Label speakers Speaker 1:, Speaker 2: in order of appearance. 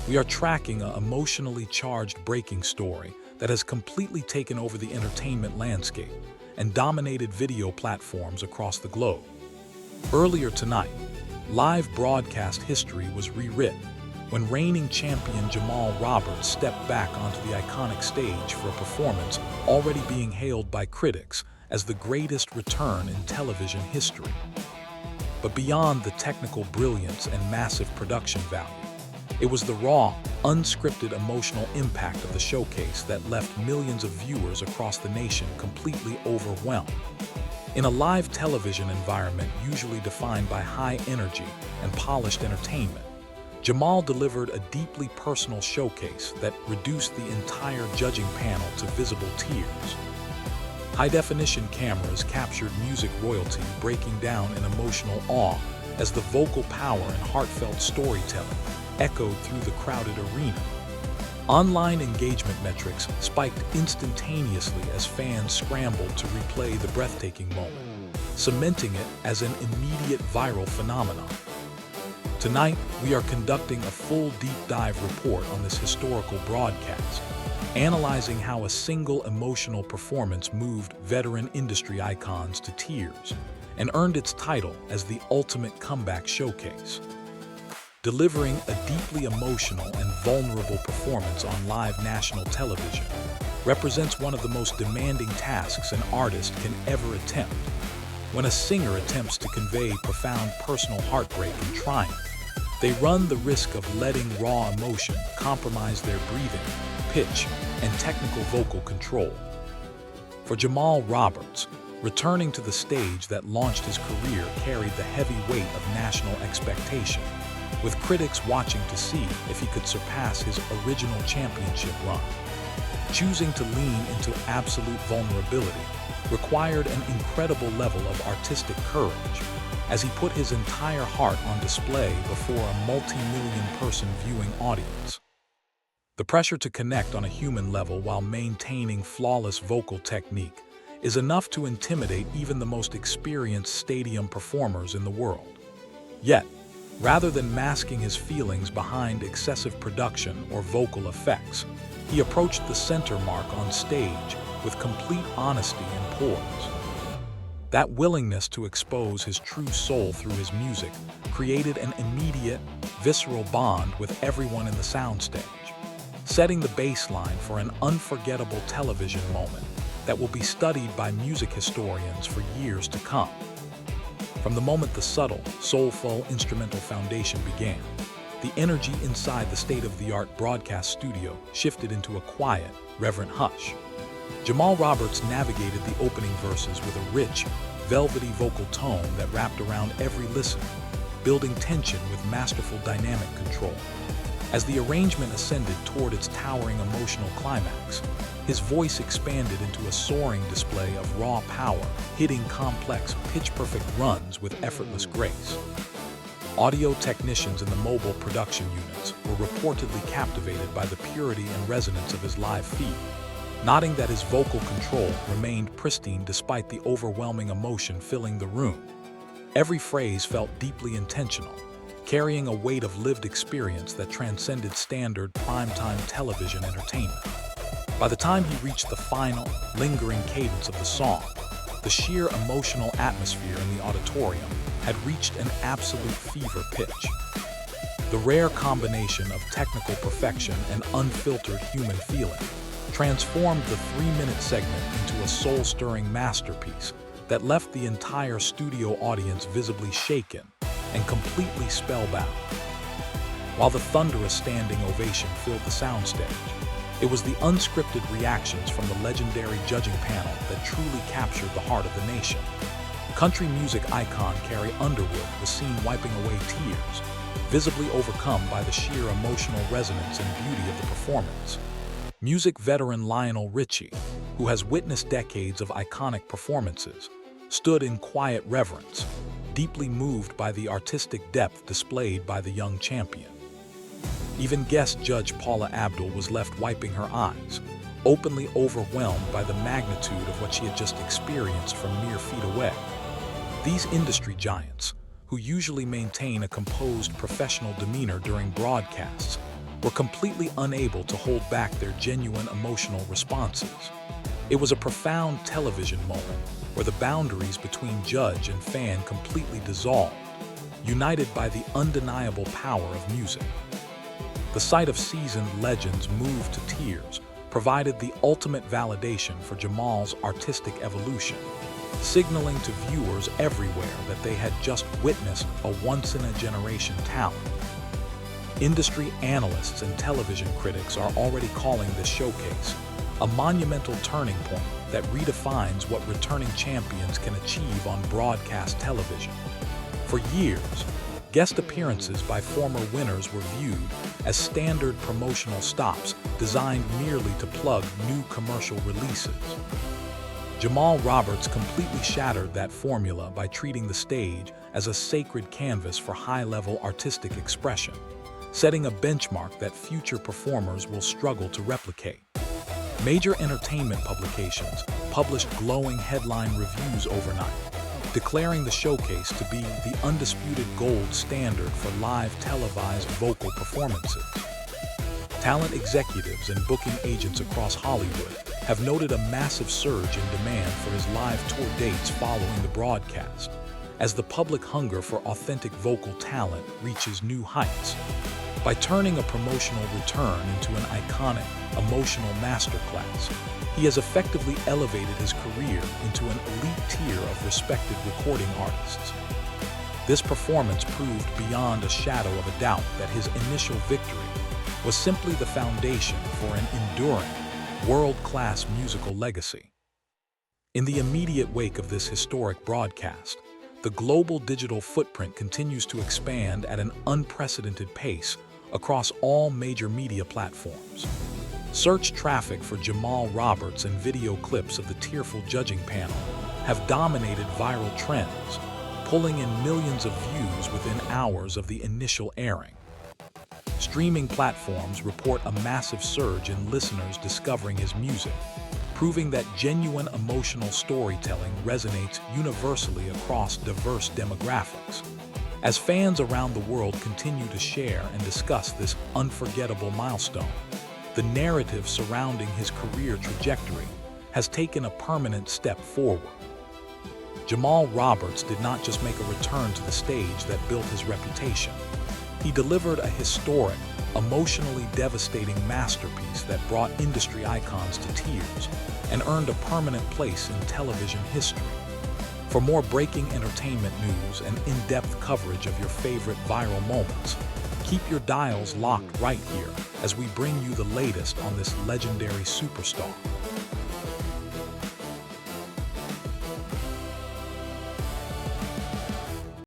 Speaker 1: We are tracking an emotionally charged breaking story that has completely taken over the entertainment landscape and dominated video platforms across the globe. Earlier tonight, live broadcast history was rewritten when reigning champion Jamal Roberts stepped back onto the iconic stage for a performance already being hailed by critics as the greatest return in television history. But beyond the technical brilliance and massive production value, it was the raw, unscripted emotional impact of the showcase that left millions of viewers across the nation completely overwhelmed. In a live television environment usually defined by high energy and polished entertainment, Jamal delivered a deeply personal showcase that reduced the entire judging panel to visible tears. High-definition cameras captured music royalty breaking down in emotional awe as the vocal power and heartfelt storytelling echoed through the crowded arena. Online engagement metrics spiked instantaneously as fans scrambled to replay the breathtaking moment, cementing it as an immediate viral phenomenon. Tonight, we are conducting a full deep dive report on this historical broadcast, analyzing how a single emotional performance moved veteran industry icons to tears and earned its title as the ultimate comeback showcase. Delivering a deeply emotional and vulnerable performance on live national television represents one of the most demanding tasks an artist can ever attempt. When a singer attempts to convey profound personal heartbreak and triumph, they run the risk of letting raw emotion compromise their breathing, pitch, and technical vocal control. For Jamal Roberts, returning to the stage that launched his career carried the heavy weight of national expectation, with critics watching to see if he could surpass his original championship run. Choosing to lean into absolute vulnerability required an incredible level of artistic courage, as he put his entire heart on display before a multi-million person viewing audience. The pressure to connect on a human level while maintaining flawless vocal technique is enough to intimidate even the most experienced stadium performers in the world. Yet, rather than masking his feelings behind excessive production or vocal effects, he approached the center mark on stage with complete honesty and poise. That willingness to expose his true soul through his music created an immediate, visceral bond with everyone in the soundstage, setting the baseline for an unforgettable television moment that will be studied by music historians for years to come. From the moment the subtle, soulful instrumental foundation began, the energy inside the state-of-the-art broadcast studio shifted into a quiet, reverent hush. Jamal Roberts navigated the opening verses with a rich, velvety vocal tone that wrapped around every listener, building tension with masterful dynamic control. As the arrangement ascended toward its towering emotional climax, his voice expanded into a soaring display of raw power, hitting complex, pitch-perfect runs with effortless grace. Audio technicians in the mobile production units were reportedly captivated by the purity and resonance of his live feed, noting that his vocal control remained pristine despite the overwhelming emotion filling the room. Every phrase felt deeply intentional, carrying a weight of lived experience that transcended standard primetime television entertainment. By the time he reached the final, lingering cadence of the song, the sheer emotional atmosphere in the auditorium had reached an absolute fever pitch. The rare combination of technical perfection and unfiltered human feeling transformed the 3-minute segment into a soul-stirring masterpiece that left the entire studio audience visibly shaken and completely spellbound. While the thunderous standing ovation filled the soundstage, it was the unscripted reactions from the legendary judging panel that truly captured the heart of the nation. Country music icon Carrie Underwood was seen wiping away tears, visibly overcome by the sheer emotional resonance and beauty of the performance. Music veteran Lionel Richie, who has witnessed decades of iconic performances, stood in quiet reverence, deeply moved by the artistic depth displayed by the young champion. Even guest judge Paula Abdul was left wiping her eyes, openly overwhelmed by the magnitude of what she had just experienced from mere feet away. These industry giants, who usually maintain a composed professional demeanor during broadcasts, were completely unable to hold back their genuine emotional responses. It was a profound television moment where the boundaries between judge and fan completely dissolved, united by the undeniable power of music. The sight of seasoned legends moved to tears provided the ultimate validation for Jamal's artistic evolution, signaling to viewers everywhere that they had just witnessed a once-in-a-generation talent. Industry analysts and television critics are already calling this showcase a monumental turning point that redefines what returning champions can achieve on broadcast television. For years, guest appearances by former winners were viewed as standard promotional stops designed merely to plug new commercial releases. Jamal Roberts completely shattered that formula by treating the stage as a sacred canvas for high-level artistic expression, setting a benchmark that future performers will struggle to replicate. Major entertainment publications published glowing headline reviews overnight, declaring the showcase to be the undisputed gold standard for live televised vocal performances. Talent executives and booking agents across Hollywood have noted a massive surge in demand for his live tour dates following the broadcast, as the public hunger for authentic vocal talent reaches new heights. By turning a promotional return into an iconic, emotional masterclass, he has effectively elevated his career into an elite tier of respected recording artists. This performance proved beyond a shadow of a doubt that his initial victory was simply the foundation for an enduring, world-class musical legacy. In the immediate wake of this historic broadcast, the global digital footprint continues to expand at an unprecedented pace across all major media platforms. Search traffic for Jamal Roberts and video clips of the tearful judging panel have dominated viral trends, pulling in millions of views within hours of the initial airing. Streaming platforms report a massive surge in listeners discovering his music, proving that genuine emotional storytelling resonates universally across diverse demographics. As fans around the world continue to share and discuss this unforgettable milestone, the narrative surrounding his career trajectory has taken a permanent step forward. Jamal Roberts did not just make a return to the stage that built his reputation. He delivered a historic, emotionally devastating masterpiece that brought industry icons to tears and earned a permanent place in television history. For more breaking entertainment news and in-depth coverage of your favorite viral moments, keep your dials locked right here as we bring you the latest on this legendary superstar.